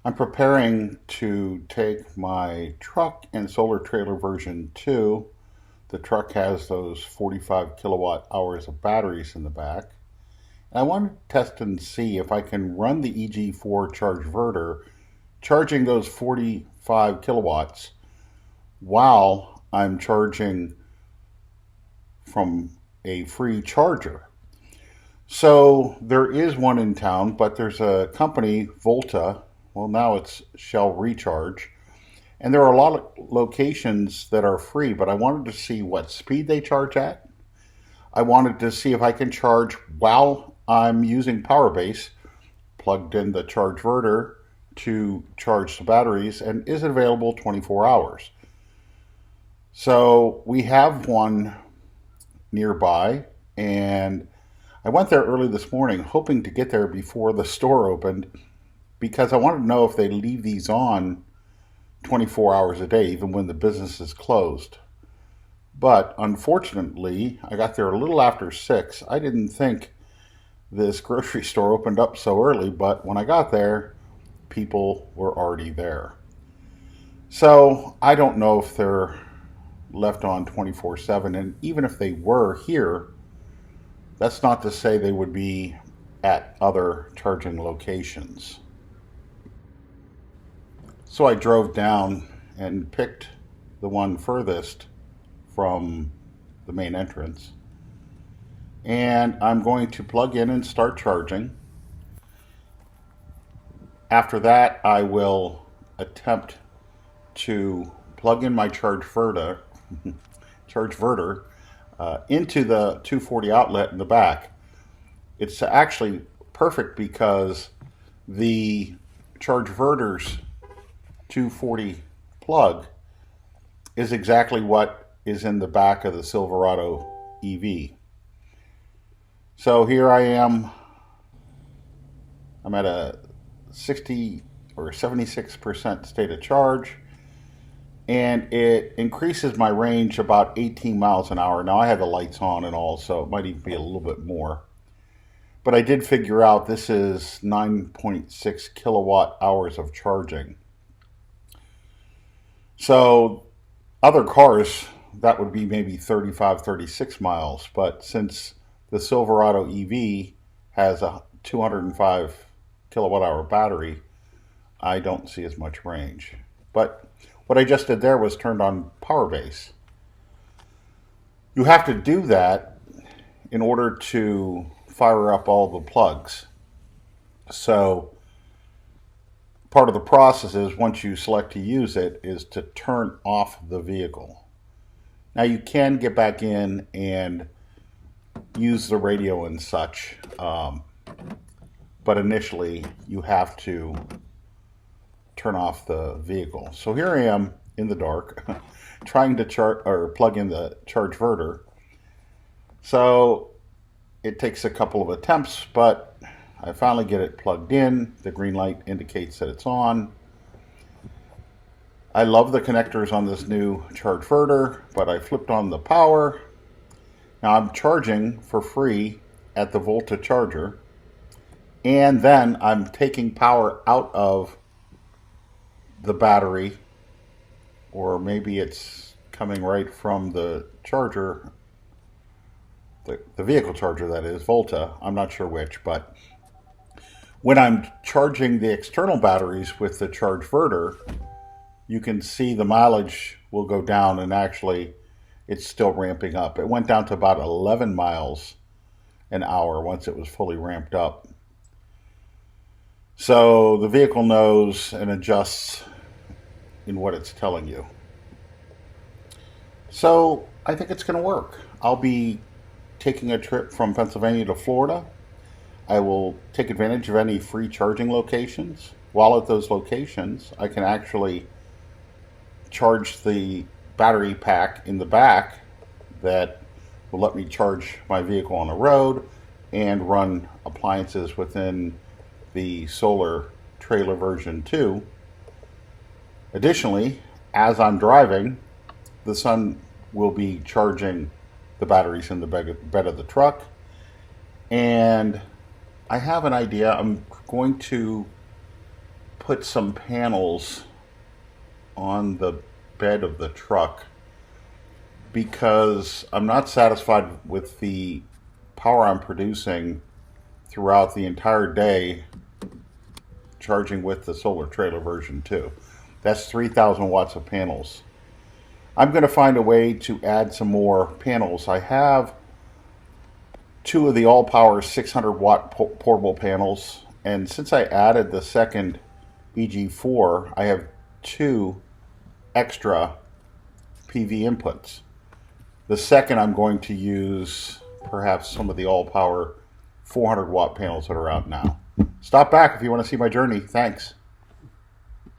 I'm preparing to take my truck and solar trailer version 2. The truck has those 45 kilowatt hours of batteries in the back. And I want to test and see if I can run the EG4 Chargeverter charging those 45 kilowatts while I'm charging from a free charger. So there is one in town, but there's a company, Volta. Well, now it's Shell Recharge. And there are a lot of locations that are free, but I wanted to see what speed they charge at. I wanted to see if I can charge while I'm using Powerbase, plugged in the Chargeverter to charge the batteries, and is it available 24 hours. So we have one nearby, and I went there early this morning hoping to get there before the store opened because I wanted to know if they leave these on 24 hours a day, even when the business is closed. But unfortunately, I got there a little after 6. I didn't think this grocery store opened up so early, but when I got there, people were already there. So I don't know if they're left on 24/7, and even if they were here, that's not to say they would be at other charging locations. So I drove down and picked the one furthest from the main entrance. And I'm going to plug in and start charging. After that, I will attempt to plug in my Chargeverter into the 240 outlet in the back. It's actually perfect because the Chargeverter's 240 plug is exactly what is in the back of the Silverado EV. So here I am. I'm at a 60 or 76% state of charge, and it increases my range about 18 miles an hour. Now I have the lights on and all, so it might even be a little bit more. But I did figure out this is 9.6 kilowatt hours of charging. So other cars, that would be maybe 35, 36 miles. But since the Silverado EV has a 205 kilowatt hour battery, I don't see as much range. But what I just did there was turned on Powerbase. You have to do that in order to fire up all the plugs. So part of the process is once you select to use it is to turn off the vehicle. Now you can get back in and use the radio and such, but initially you have to turn off the vehicle. So here I am in the dark trying to plug in the Chargeverter. So it takes a couple of attempts, but I finally get it plugged in. The green light indicates that it's on. I love the connectors on this new Chargeverter, but I flipped on the power. Now I'm charging for free at the Volta charger, and then I'm taking power out of the battery, or maybe it's coming right from the charger, the vehicle charger that is, Volta. I'm not sure which, but when I'm charging the external batteries with the Chargeverter, you can see the mileage will go down, and actually it's still ramping up. It went down to about 11 miles an hour once it was fully ramped up. So the vehicle knows and adjusts in what it's telling you. So I think it's going to work. I'll be taking a trip from Pennsylvania to Florida. I will take advantage of any free charging locations. While at those locations, I can actually charge the battery pack in the back that will let me charge my vehicle on the road and run appliances within the solar trailer version 2. Additionally, as I'm driving, the sun will be charging the batteries in the bed of the truck. And I have an idea. I'm going to put some panels on the bed of the truck because I'm not satisfied with the power I'm producing throughout the entire day charging with the solar trailer version 2. That's 3,000 watts of panels. I'm going to find a way to add some more panels. I have two of the all-power 600 watt portable panels, and since I added the second EG4, I have two extra PV inputs. The second, I'm going to use perhaps some of the all-power 400 watt panels that are out now. Stop back if you want to see my journey. Thanks.